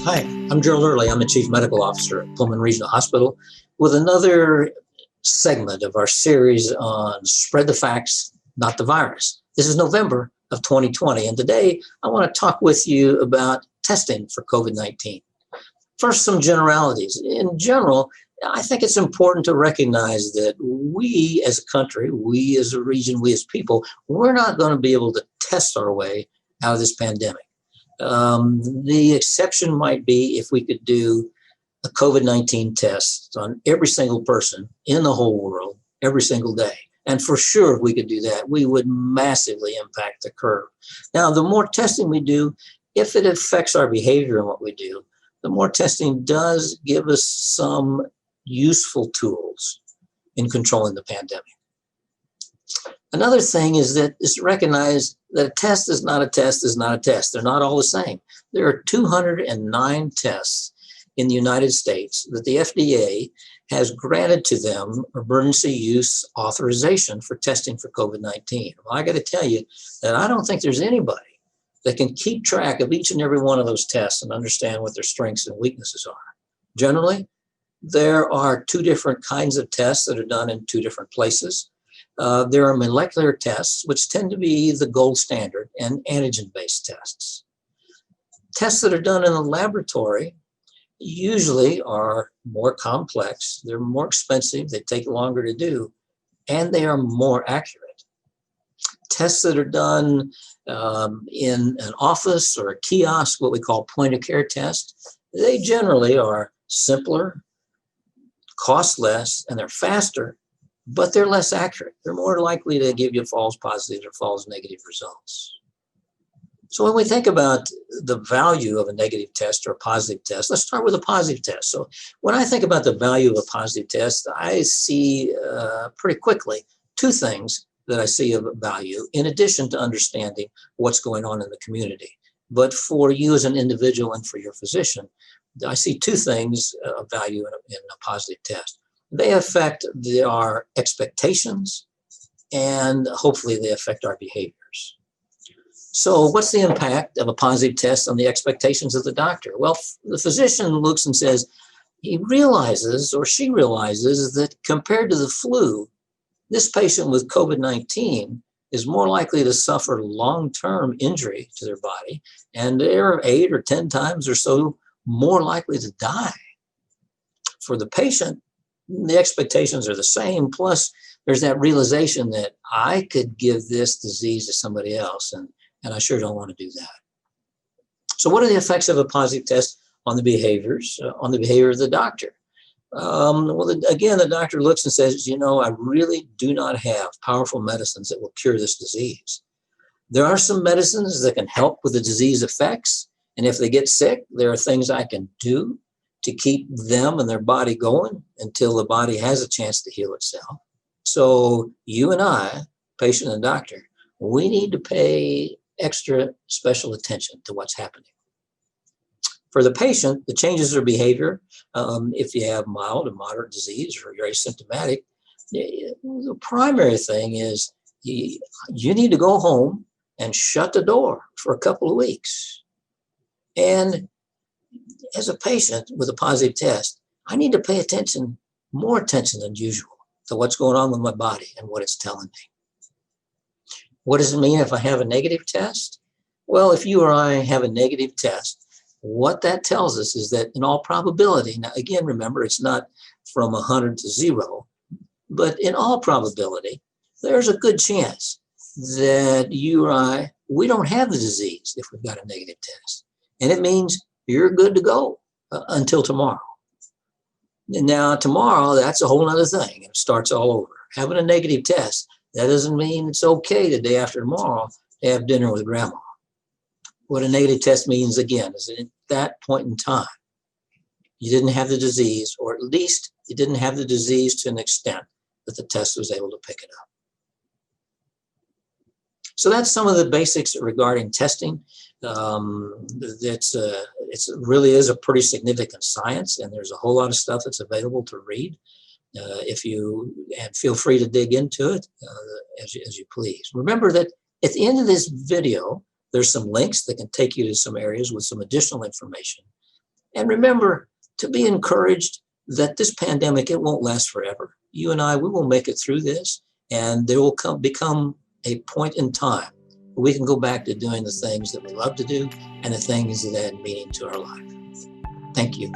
Hi, I'm Gerald Early. I'm the Chief Medical Officer at Pullman Regional Hospital with another segment of our series on Spread the Facts, Not the Virus. This is November of 2020, and today I want to talk with you about testing for COVID-19. First, some generalities. In general, I think it's important to recognize that we as a country, we as a region, we as people, we're not going to be able to test our way out of this pandemic. The exception might be if we could do a COVID-19 test on every single person in the whole world every single day. And for sure, if we could do that, we would massively impact the curve. Now, the more testing we do, if it affects our behavior and what we do, the more testing does give us some useful tools in controlling the pandemic. Another thing is to recognize that a test is not a test is not a test. They're not all the same. There are 209 tests in the United States that the FDA has granted to them emergency use authorization for testing for COVID-19. Well, I got to tell you that I don't think there's anybody that can keep track of each and every one of those tests and understand what their strengths and weaknesses are. Generally, there are two different kinds of tests that are done in two different places. There are molecular tests, which tend to be the gold standard, and antigen-based tests. Tests that are done in a laboratory usually are more complex, they're more expensive, they take longer to do, and they are more accurate. Tests that are done in an office or a kiosk, what we call point-of-care tests, they generally are simpler, cost less, and they're faster, but they're less accurate. They're more likely to give you false positives or false negative results. So when we think about the value of a negative test or a positive test, let's start with a positive test. So when I think about the value of a positive test, I see pretty quickly two things that I see of value, in addition to understanding what's going on in the community. But for you as an individual and for your physician, I see two things of value in a positive test. They affect our expectations, and hopefully they affect our behaviors. So what's the impact of a positive test on the expectations of the doctor? Well, the physician looks and says, he realizes or she realizes that compared to the flu, this patient with COVID-19 is more likely to suffer long-term injury to their body, and they're 8 or 10 times or so more likely to die. For the patient, the expectations are the same, plus there's that realization that I could give this disease to somebody else, and I sure don't want to do that. So what are the effects of a positive test on the behaviors, on the behavior of the doctor? Again, the doctor looks and says, I really do not have powerful medicines that will cure this disease. There are some medicines that can help with the disease effects, and if they get sick, there are things I can do to keep them and their body going until the body has a chance to heal itself. So you and I, patient and doctor, we need to pay extra special attention to what's happening. For the patient, the changes in behavior, if you have mild and moderate disease or you're asymptomatic, the primary thing is you need to go home and shut the door for a couple of weeks. And as a patient with a positive test, I need to pay attention, more attention than usual, to what's going on with my body and what it's telling me. What does it mean if I have a negative test? Well, if you or I have a negative test, what that tells us is that in all probability, now again, remember, it's not from 100 to 0, but in all probability, there's a good chance that you or I, we don't have the disease if we've got a negative test. And it means you're good to go until tomorrow. And now tomorrow, that's a whole other thing. It starts all over. Having a negative test, that doesn't mean it's okay the day after tomorrow to have dinner with grandma. What a negative test means, again, is that at that point in time, you didn't have the disease, or at least you didn't have the disease to an extent that the test was able to pick it up. So that's some of the basics regarding testing. It really is a pretty significant science, and there's a whole lot of stuff that's available to read. And feel free to dig into it as you please. Remember that at the end of this video, there's some links that can take you to some areas with some additional information. And remember to be encouraged that this pandemic, it won't last forever. You and I, we will make it through this, and there will become a point in time where we can go back to doing the things that we love to do and the things that add meaning to our life. Thank you.